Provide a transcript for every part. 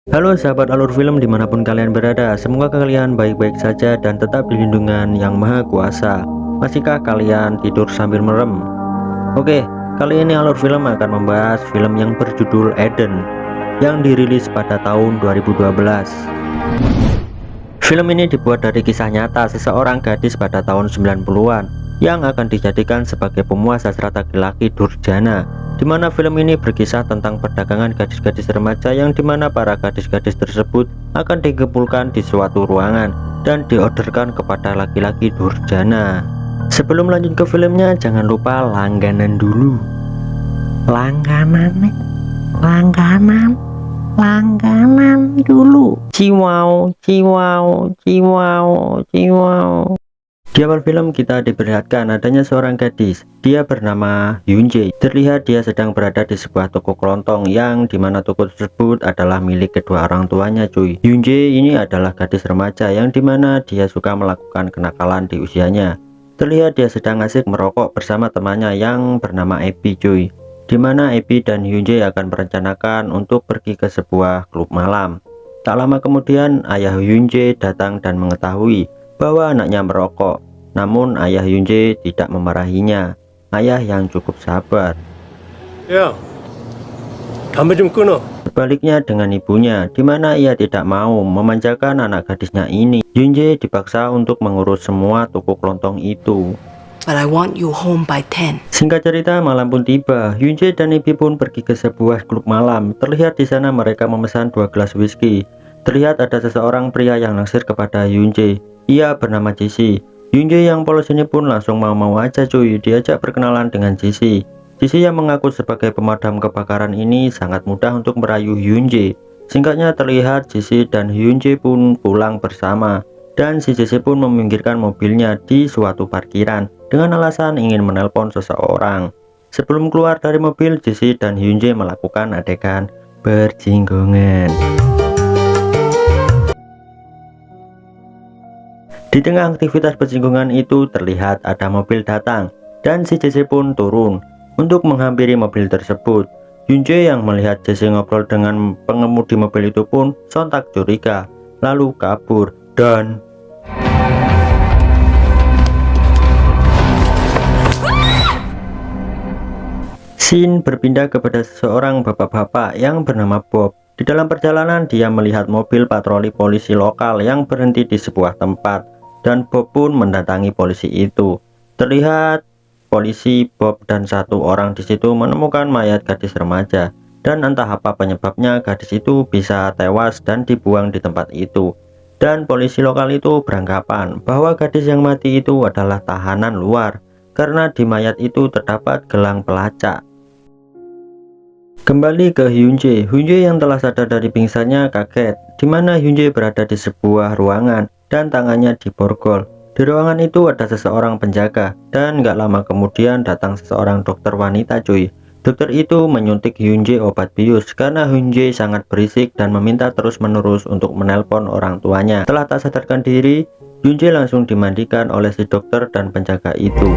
Halo sahabat alur film dimanapun kalian berada, semoga kalian baik-baik saja dan tetap di lindungan yang maha kuasa. Masihkah kalian tidur sambil merem? Oke, kali ini alur film akan membahas film yang berjudul Eden yang dirilis pada tahun 2012. Film ini dibuat dari kisah nyata seseorang gadis pada tahun 90-an yang akan dijadikan sebagai pemuas hasrat laki-laki durjana, di mana film ini berkisah tentang perdagangan gadis-gadis remaja yang dimana para gadis-gadis tersebut akan dikumpulkan di suatu ruangan dan diorderkan kepada laki-laki durjana. Sebelum lanjut ke filmnya, jangan lupa langganan dulu. Langganan dulu. Ciwau. Di awal film kita diperlihatkan adanya seorang gadis. Dia bernama Hyunjae. Terlihat dia sedang berada di sebuah toko kelontong yang dimana toko tersebut adalah milik kedua orang tuanya cuy. Hyunjae ini adalah gadis remaja yang dimana dia suka melakukan kenakalan di usianya. Terlihat dia sedang asik merokok bersama temannya yang bernama Ebi cuy, dimana Ebi dan Hyunjae akan merencanakan untuk pergi ke sebuah klub malam. Tak lama kemudian ayah Hyunjae datang dan mengetahui bahwa anaknya merokok. Namun ayah Hyunjae tidak memarahinya. Ayah yang cukup sabar. 야, 담배 좀 끊어. Sebaliknya dengan ibunya, di mana ia tidak mau memanjakan anak gadisnya ini. Hyunjae dipaksa untuk mengurus semua toko kelontong itu. But I want you home by 10. Singkat cerita, malam pun tiba. Hyunjae dan Ebi pun pergi ke sebuah klub malam. Terlihat di sana mereka memesan 2 gelas whisky. Terlihat ada seseorang pria yang naksir kepada Hyunjae. Ia bernama Jisoo. Hyunjae yang polos ini pun langsung mau-mau aja cuy diajak berkenalan dengan Jisoo. Jisoo yang mengaku sebagai pemadam kebakaran ini sangat mudah untuk merayu Hyunjae. Singkatnya terlihat Jisoo dan Hyunjae pun pulang bersama. Dan si Jisoo pun meminggirkan mobilnya di suatu parkiran dengan alasan ingin menelpon seseorang. Sebelum keluar dari mobil, Jisoo dan Hyunjae melakukan adegan berjinggongan. Di tengah aktivitas persinggungan itu terlihat ada mobil datang dan si Jisoo pun turun untuk menghampiri mobil tersebut. Hyunjae yang melihat Jisoo ngobrol dengan pengemudi mobil itu pun sontak curiga, lalu kabur dan scene berpindah kepada seseorang bapak-bapak yang bernama Bob. Di dalam perjalanan dia melihat mobil patroli polisi lokal yang berhenti di sebuah tempat. Dan Bob pun mendatangi polisi itu. Terlihat polisi, Bob dan satu orang di situ menemukan mayat gadis remaja. Dan entah apa penyebabnya gadis itu bisa tewas dan dibuang di tempat itu. Dan polisi lokal itu beranggapan bahwa gadis yang mati itu adalah tahanan luar, karena di mayat itu terdapat gelang pelacak. Kembali ke Hyunjae. Hyunjae yang telah sadar dari pingsannya kaget, di mana Hyunjae berada di sebuah ruangan dan tangannya diborgol. Di ruangan itu ada seseorang penjaga dan gak lama kemudian datang seseorang dokter wanita cuy. Dokter itu menyuntik Hyunjae obat bius karena Hyunjae sangat berisik dan meminta terus-menerus untuk menelpon orang tuanya. Setelah tak sadarkan diri, Hyunjae langsung dimandikan oleh si dokter dan penjaga itu.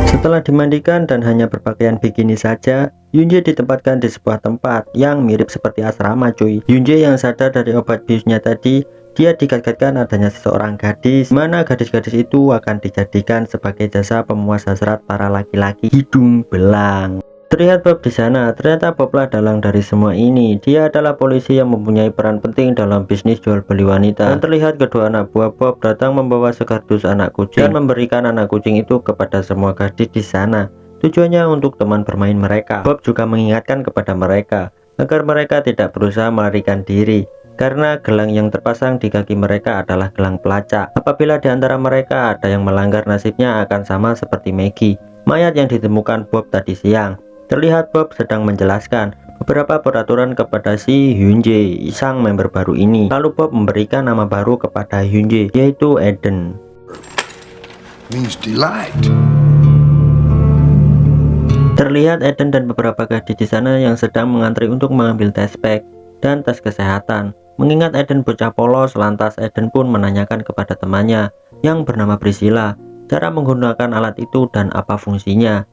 Setelah dimandikan dan hanya berpakaian bikini saja, Hyunjae ditempatkan di sebuah tempat yang mirip seperti asrama cuy. Hyunjae yang sadar dari obat biusnya tadi, dia dikagetkan adanya seseorang gadis, mana gadis-gadis itu akan dijadikan sebagai jasa pemuas hasrat para laki-laki hidung belang. Terlihat Bob di sana. Ternyata Boblah dalang dari semua ini. Dia adalah polisi yang mempunyai peran penting dalam bisnis jual beli wanita. Dan terlihat kedua anak buah Bob datang membawa sekardus anak kucing dan memberikan anak kucing itu kepada semua gadis di sana. Tujuannya untuk teman bermain mereka. Bob juga mengingatkan kepada mereka agar mereka tidak berusaha melarikan diri, karena gelang yang terpasang di kaki mereka adalah gelang pelacak. Apabila di antara mereka ada yang melanggar, nasibnya akan sama seperti Maggie, mayat yang ditemukan Bob tadi siang. Terlihat Bob sedang menjelaskan beberapa peraturan kepada si Hyunjae, sang member baru ini. Lalu Bob memberikan nama baru kepada Hyunjae, yaitu Eden. Means delight. Terlihat Eden dan beberapa gadis di sana yang sedang mengantri untuk mengambil tes pack dan tes kesehatan. Mengingat Eden bocah polos, lantas Eden pun menanyakan kepada temannya yang bernama Priscilla cara menggunakan alat itu dan apa fungsinya.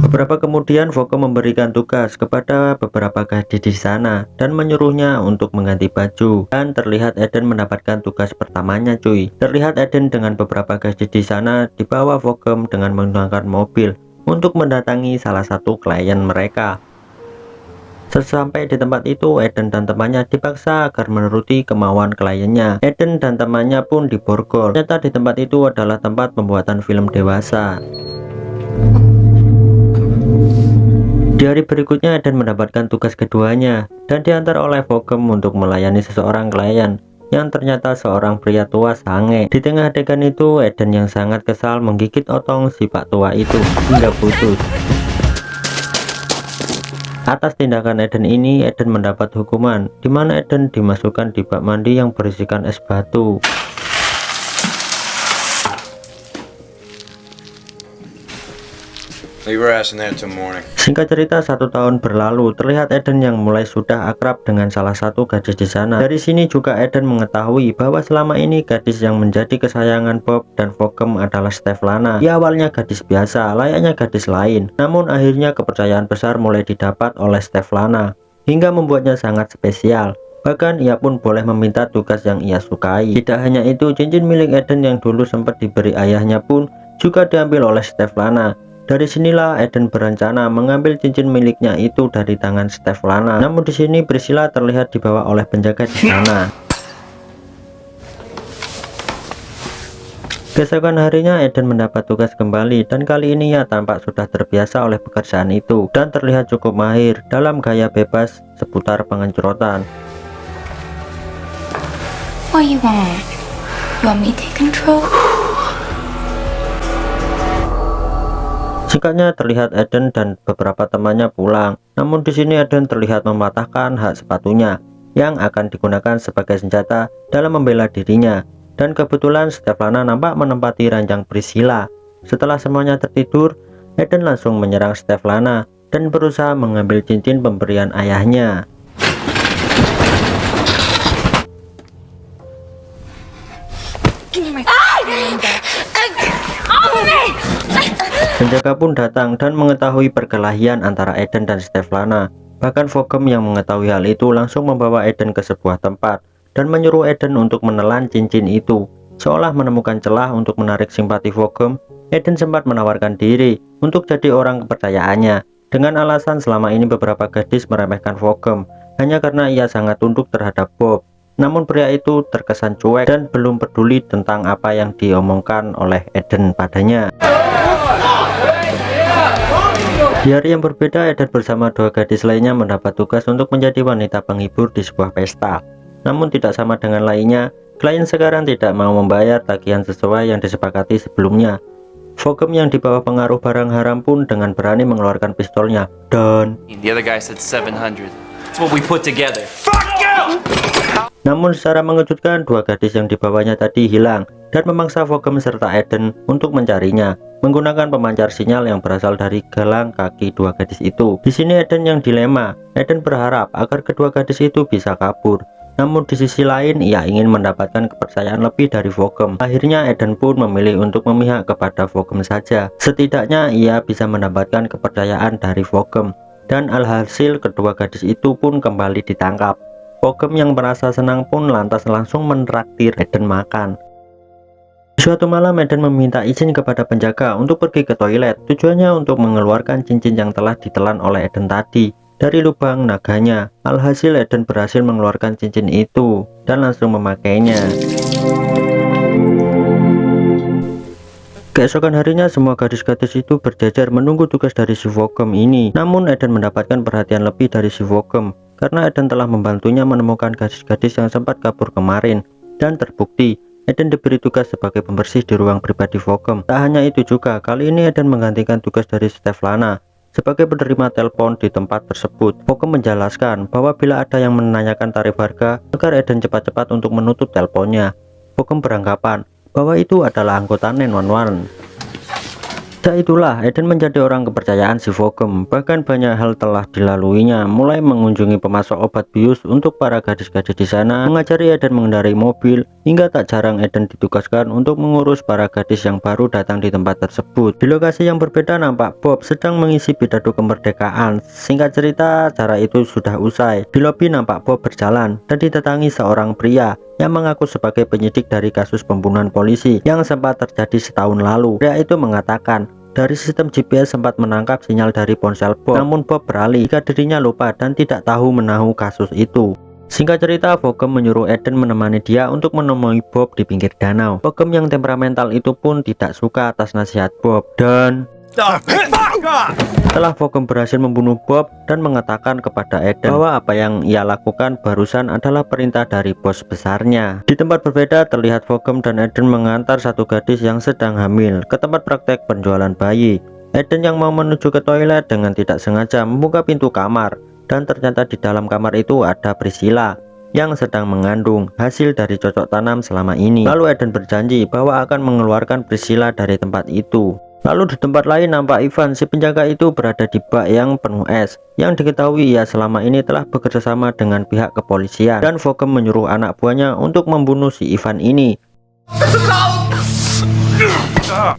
Beberapa kemudian Vogel memberikan tugas kepada beberapa gadis di sana dan menyuruhnya untuk mengganti baju, dan terlihat Eden mendapatkan tugas pertamanya cuy. Terlihat Eden dengan beberapa gadis di sana dibawa Vogel dengan menggunakan mobil untuk mendatangi salah satu klien mereka. Sesampai di tempat itu, Eden dan temannya dipaksa agar menuruti kemauan kliennya. Eden dan temannya pun diborgol. Ternyata di tempat itu adalah tempat pembuatan film dewasa. Di hari berikutnya Eden mendapatkan tugas keduanya dan diantar oleh Vogel untuk melayani seseorang klien yang ternyata seorang pria tua sange. Di tengah adegan itu, Eden yang sangat kesal menggigit otong si pak tua itu hingga putus. Atas tindakan Eden ini, Eden mendapat hukuman, di mana Eden dimasukkan di bak mandi yang berisikan es batu. Singkat cerita, 1 tahun berlalu, terlihat Eden yang mulai sudah akrab dengan salah satu gadis di sana. Dari sini juga Eden mengetahui bahwa selama ini gadis yang menjadi kesayangan Bob dan Vogel adalah Steflana. Ia awalnya gadis biasa, layaknya gadis lain. Namun akhirnya kepercayaan besar mulai didapat oleh Steflana, hingga membuatnya sangat spesial. Bahkan ia pun boleh meminta tugas yang ia sukai. Tidak hanya itu, cincin milik Eden yang dulu sempat diberi ayahnya pun juga diambil oleh Steflana. Dari sinilah Eden berencana mengambil cincin miliknya itu dari tangan Steflana. Namun di sini Priscilla terlihat dibawa oleh penjaga di sana. Keesokan harinya Eden mendapat tugas kembali, dan kali ini ia tampak sudah terbiasa oleh pekerjaan itu dan terlihat cukup mahir dalam gaya bebas seputar pengencrotan. What you want? You want me to take control? Singkatnya, terlihat Eden dan beberapa temannya pulang. Namun di sini Eden terlihat mematahkan hak sepatunya yang akan digunakan sebagai senjata dalam membela dirinya. Dan kebetulan Steflana nampak menempati ranjang Priscilla. Setelah semuanya tertidur, Eden langsung menyerang Steflana dan berusaha mengambil cincin pemberian ayahnya. Penjaga pun datang dan mengetahui perkelahian antara Eden dan Steflana. Bahkan Vogel yang mengetahui hal itu langsung membawa Eden ke sebuah tempat dan menyuruh Eden untuk menelan cincin itu. Seolah menemukan celah untuk menarik simpati Vogel, Eden sempat menawarkan diri untuk jadi orang kepercayaannya, dengan alasan selama ini beberapa gadis meremehkan Vogel hanya karena ia sangat tunduk terhadap Bob. Namun pria itu terkesan cuek dan belum peduli tentang apa yang diomongkan oleh Eden padanya. Di hari yang berbeda, Eden bersama 2 gadis lainnya mendapat tugas untuk menjadi wanita penghibur di sebuah pesta. Namun tidak sama dengan lainnya, klien sekarang tidak mau membayar tagihan sesuai yang disepakati sebelumnya. Vogel yang dibawa pengaruh barang haram pun dengan berani mengeluarkan pistolnya dan The other guy said 700. That's what we put together. namun secara mengejutkan 2 gadis yang dibawanya tadi hilang dan memaksa Vogel serta Eden untuk mencarinya menggunakan pemancar sinyal yang berasal dari gelang kaki 2 gadis itu. Di sini Eden yang dilema. Eden berharap agar kedua gadis itu bisa kabur. Namun di sisi lain ia ingin mendapatkan kepercayaan lebih dari Vogel. Akhirnya Eden pun memilih untuk memihak kepada Vogel saja. Setidaknya ia bisa mendapatkan kepercayaan dari Vogel. Dan alhasil kedua gadis itu pun kembali ditangkap. Vogel yang merasa senang pun lantas langsung menraktir Eden makan. Suatu malam Eden meminta izin kepada penjaga untuk pergi ke toilet. Tujuannya untuk mengeluarkan cincin yang telah ditelan oleh Eden tadi dari lubang naganya. Alhasil Eden berhasil mengeluarkan cincin itu dan langsung memakainya. Keesokan harinya semua gadis-gadis itu berjajar menunggu tugas dari si Vogel ini. Namun Eden mendapatkan perhatian lebih dari si Vogel karena Eden telah membantunya menemukan gadis-gadis yang sempat kabur kemarin. Dan terbukti Eden diberi tugas sebagai pembersih di ruang pribadi Vogel. Tak hanya itu juga, kali ini Eden menggantikan tugas dari Steflana sebagai penerima telepon di tempat tersebut. Vogel menjelaskan bahwa bila ada yang menanyakan tarif harga, agar Eden cepat-cepat untuk menutup teleponnya. Vogel beranggapan bahwa itu adalah anggota 911. Sejak itulah Eden menjadi orang kepercayaan si Vogem. Bahkan banyak hal telah dilaluinya, mulai mengunjungi pemasok obat bius untuk para gadis-gadis di sana, mengajari Eden mengendarai mobil, hingga tak jarang Eden ditugaskan untuk mengurus para gadis yang baru datang di tempat tersebut. Di lokasi yang berbeda nampak Bob sedang mengisi pidato kemerdekaan. Singkat cerita, acara itu sudah usai. Di lobi nampak Bob berjalan dan didatangi seorang pria yang mengaku sebagai penyidik dari kasus pembunuhan polisi yang sempat terjadi setahun lalu. Pria itu mengatakan dari sistem GPS sempat menangkap sinyal dari ponsel Bob, namun Bob beralih jika dirinya lupa dan tidak tahu menahu kasus itu. Singkat cerita, Vogem menyuruh Eden menemani dia untuk menemui Bob di pinggir danau. Vogem yang temperamental itu pun tidak suka atas nasihat Bob, dan setelah Vogem berhasil membunuh Bob dan mengatakan kepada Eden bahwa apa yang ia lakukan barusan adalah perintah dari bos besarnya. Di tempat berbeda terlihat Vogem dan Eden mengantar satu gadis yang sedang hamil ke tempat praktek penjualan bayi. Eden yang mau menuju ke toilet dengan tidak sengaja membuka pintu kamar, dan ternyata di dalam kamar itu ada Priscilla yang sedang mengandung hasil dari cocok tanam selama ini. Lalu Eden berjanji bahwa akan mengeluarkan Priscilla dari tempat itu. Lalu di tempat lain nampak Ivan, si penjaga itu berada di bak yang penuh es, yang diketahui ia selama ini telah bekerja sama dengan pihak kepolisian, dan Vogem menyuruh anak buahnya untuk membunuh si Ivan ini.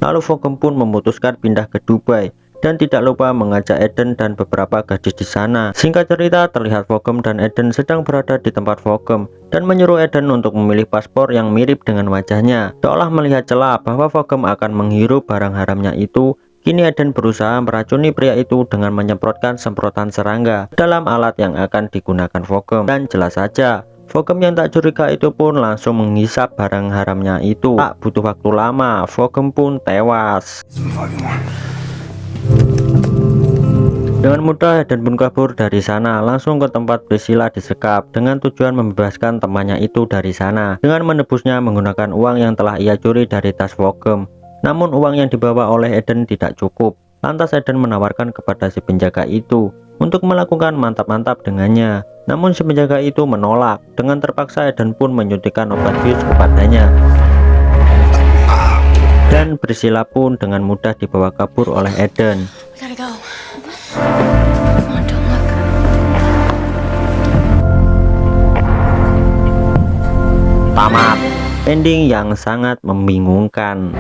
Lalu Vogem pun memutuskan pindah ke Dubai dan tidak lupa mengajak Eden dan beberapa gadis di sana. Singkat cerita, terlihat Vogem dan Eden sedang berada di tempat Vogem dan menyuruh Eden untuk memilih paspor yang mirip dengan wajahnya. Seolah melihat celah bahwa Vogem akan menghirup barang haramnya itu, kini Eden berusaha meracuni pria itu dengan menyemprotkan semprotan serangga dalam alat yang akan digunakan Vogem. Dan jelas saja, Vogem yang tak curiga itu pun langsung menghisap barang haramnya itu. Tak butuh waktu lama, Vogem pun tewas. Dengan mudah Eden pun kabur dari sana, langsung ke tempat Priscilla disekap dengan tujuan membebaskan temannya itu dari sana dengan menebusnya menggunakan uang yang telah ia curi dari tas Vogem. Namun uang yang dibawa oleh Eden tidak cukup. Lantas Eden menawarkan kepada si penjaga itu untuk melakukan mantap-mantap dengannya. Namun si penjaga itu menolak. Dengan terpaksa Eden pun menyuntikkan obat bius kepadanya. Dan Priscilla pun dengan mudah dibawa kabur oleh Eden. We gotta go. Come on, don't look. Tamat. Ending yang sangat membingungkan.